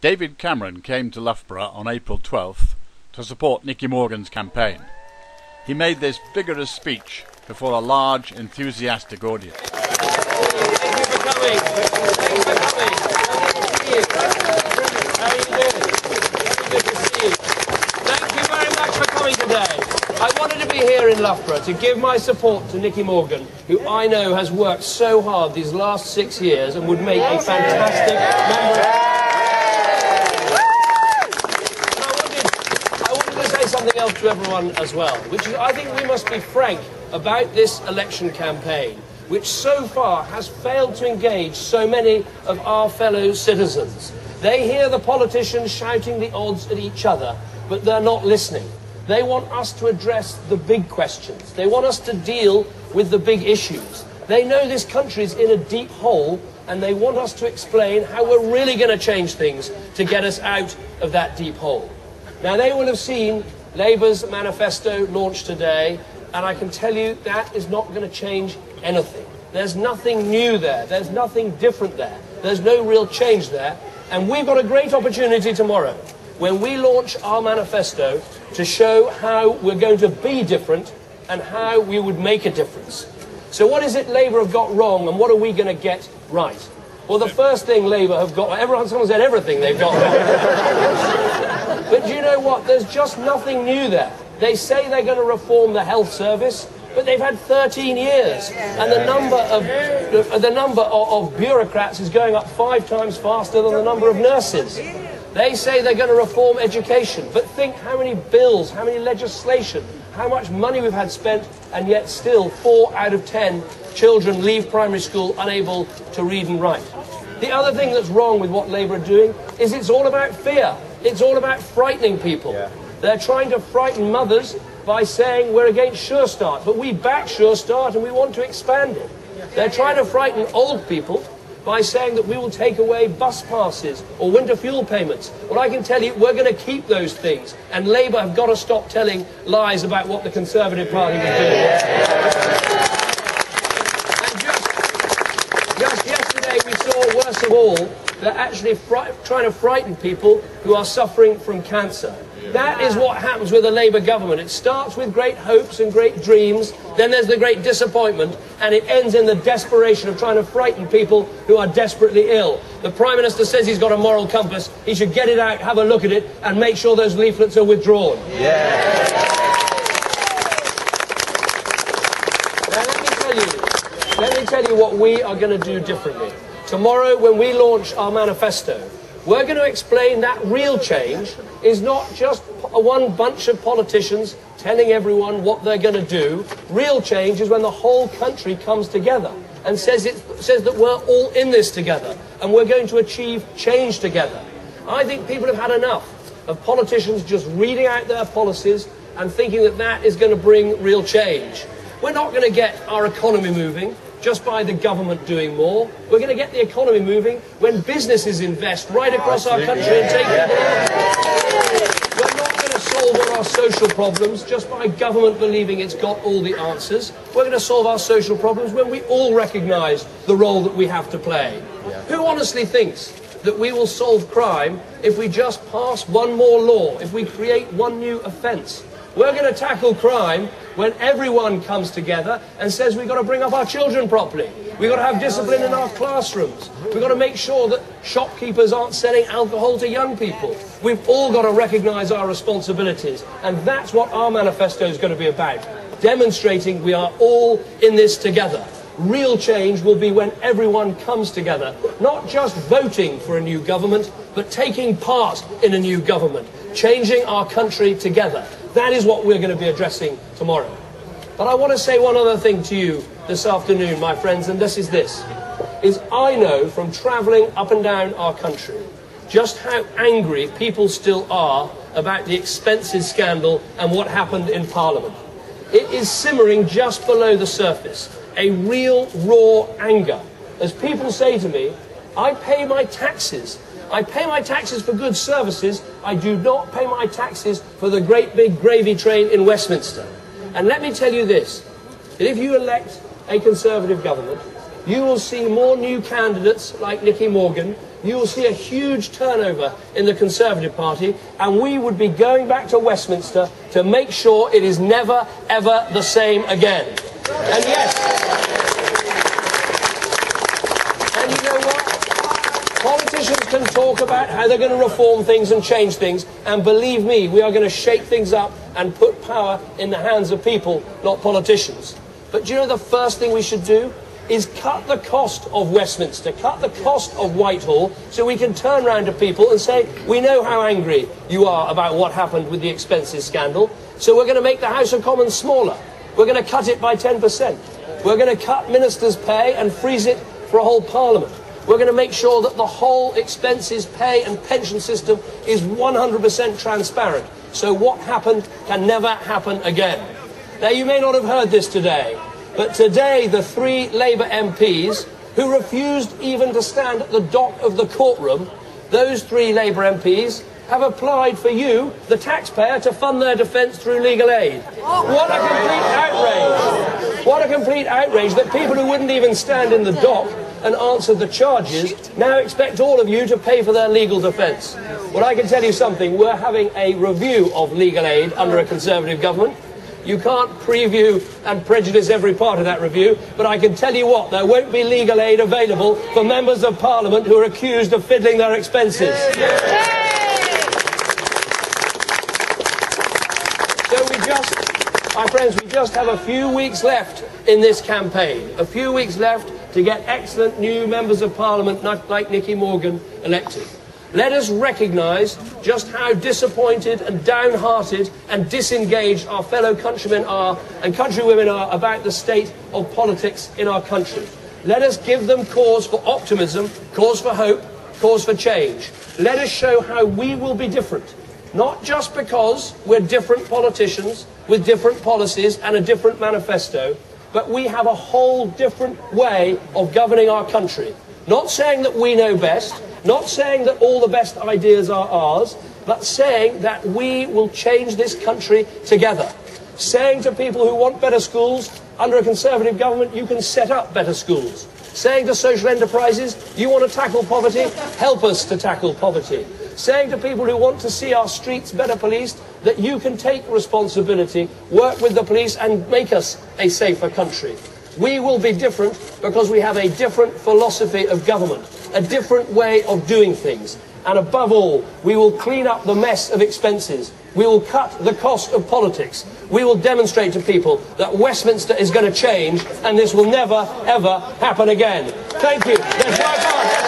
David Cameron came to Loughborough on April 12th to support Nicky Morgan's campaign. He made this vigorous speech before a large, enthusiastic audience. Thank you for coming. Thank you for coming. How are you doing? Good to see you. Thank you very much for coming today. I wanted to be here in Loughborough to give my support to Nicky Morgan, who I know has worked so hard these last 6 years and would make a fantastic member. Something else to everyone as well, which is I think we must be frank about this election campaign, which so far has failed to engage so many of our fellow citizens. They hear the politicians shouting the odds at each other, but they're not listening. They want us to address the big questions. They want us to deal with the big issues. They know this country's in a deep hole, and they want us to explain how we're really going to change things to get us out of that deep hole. Now, they will have seen Labour's manifesto launched today, and I can tell you that is not going to change anything. There's nothing new there. There's nothing different there. There's no real change there. And we've got a great opportunity tomorrow when we launch our manifesto to show how we're going to be different and how we would make a difference. So what is it Labour have got wrong, and what are we going to get right? Well, the first thing Labour have got... Someone said everything they've got wrong. But do you know what? There's just nothing new there. They say they're going to reform the health service, but they've had 13 years. And the number of bureaucrats is going up 5 times faster than the number of nurses. They say they're going to reform education, but think how many bills, how many legislation, how much money we've had spent, and yet still 4 out of 10 children leave primary school unable to read and write. The other thing that's wrong with what Labour are doing is it's all about fear. It's all about frightening people. They're trying to frighten mothers by saying we're against Sure Start, but we back Sure Start and we want to expand it. They're trying to frighten old people by saying that we will take away bus passes or winter fuel payments. Well, I can tell you we're going to keep those things, and Labour have got to stop telling lies about what the Conservative Party was doing. And just yesterday we saw, worst of all, they're actually trying to frighten people who are suffering from cancer. That is what happens with a Labour government. It starts with great hopes and great dreams, then there's the great disappointment, and it ends in the desperation of trying to frighten people who are desperately ill. The Prime Minister says he's got a moral compass. He should get it out, have a look at it, and make sure those leaflets are withdrawn. Now let me tell you what we are going to do differently. Tomorrow, when we launch our manifesto, we're going to explain that real change is not just one bunch of politicians telling everyone what they're going to do. Real change is when the whole country comes together and says that we're all in this together and we're going to achieve change together. I think people have had enough of politicians just reading out their policies and thinking that that is going to bring real change. We're not going to get our economy moving just by the government doing more. We're going to get the economy moving when businesses invest right across our country and take people on. We're not going to solve all our social problems just by government believing it's got all the answers. We're going to solve our social problems when we all recognise the role that we have to play. Who honestly thinks that we will solve crime if we just pass one more law, if we create one new offence? We're going to tackle crime when everyone comes together and says we've got to bring up our children properly. We've got to have discipline in our classrooms. We've got to make sure that shopkeepers aren't selling alcohol to young people. We've all got to recognise our responsibilities. And that's what our manifesto is going to be about. Demonstrating we are all in this together. Real change will be when everyone comes together. Not just voting for a new government, but taking part in a new government. Changing our country together. That is what we're going to be addressing tomorrow. But I want to say one other thing to you this afternoon, my friends, and this is I know from travelling up and down our country just how angry people still are about the expenses scandal and what happened in Parliament. It is simmering just below the surface, a real raw anger. As people say to me, I pay my taxes. I pay my taxes for good services. I do not pay my taxes for the great big gravy train in Westminster. And let me tell you this, that if you elect a Conservative government, you will see more new candidates like Nicky Morgan. You will see a huge turnover in the Conservative Party, and we would be going back to Westminster to make sure it is never, ever the same again. And yes, and you know what? Politicians can talk about how they're going to reform things and change things, and believe me, we are going to shake things up and put power in the hands of people, not politicians. But do you know the first thing we should do? Is cut the cost of Westminster, cut the cost of Whitehall, so we can turn around to people and say, we know how angry you are about what happened with the expenses scandal, so we're going to make the House of Commons smaller. We're going to cut it by 10%. We're going to cut ministers' pay and freeze it for a whole Parliament. We're going to make sure that the whole expenses, pay and pension system is 100% transparent, so what happened can never happen again. Now, you may not have heard this today, but today, the 3 Labour MPs who refused even to stand at the dock of the courtroom, those 3 Labour MPs have applied for you, the taxpayer, to fund their defence through legal aid. What a complete outrage! What a complete outrage that people who wouldn't even stand in the dock and answer the charges now expect all of you to pay for their legal defence. Well, I can tell you something. We're having a review of legal aid under a Conservative government. You can't preview and prejudice every part of that review, but I can tell you what, there won't be legal aid available for members of Parliament who are accused of fiddling their expenses. So my friends, we just have a few weeks left in this campaign, a few weeks left to get excellent new members of Parliament like Nicky Morgan elected. Let us recognise just how disappointed and downhearted and disengaged our fellow countrymen are and countrywomen are about the state of politics in our country. Let us give them cause for optimism, cause for hope, cause for change. Let us show how we will be different, not just because we're different politicians with different policies and a different manifesto, but we have a whole different way of governing our country. Not saying that we know best, not saying that all the best ideas are ours, but saying that we will change this country together. Saying to people who want better schools, under a Conservative government, you can set up better schools. Saying to social enterprises, you want to tackle poverty, help us to tackle poverty. Saying to people who want to see our streets better policed, that you can take responsibility, work with the police and make us a safer country. We will be different because we have a different philosophy of government, a different way of doing things. And above all, we will clean up the mess of expenses. We will cut the cost of politics. We will demonstrate to people that Westminster is going to change and this will never, ever happen again. Thank you. Let's work hard.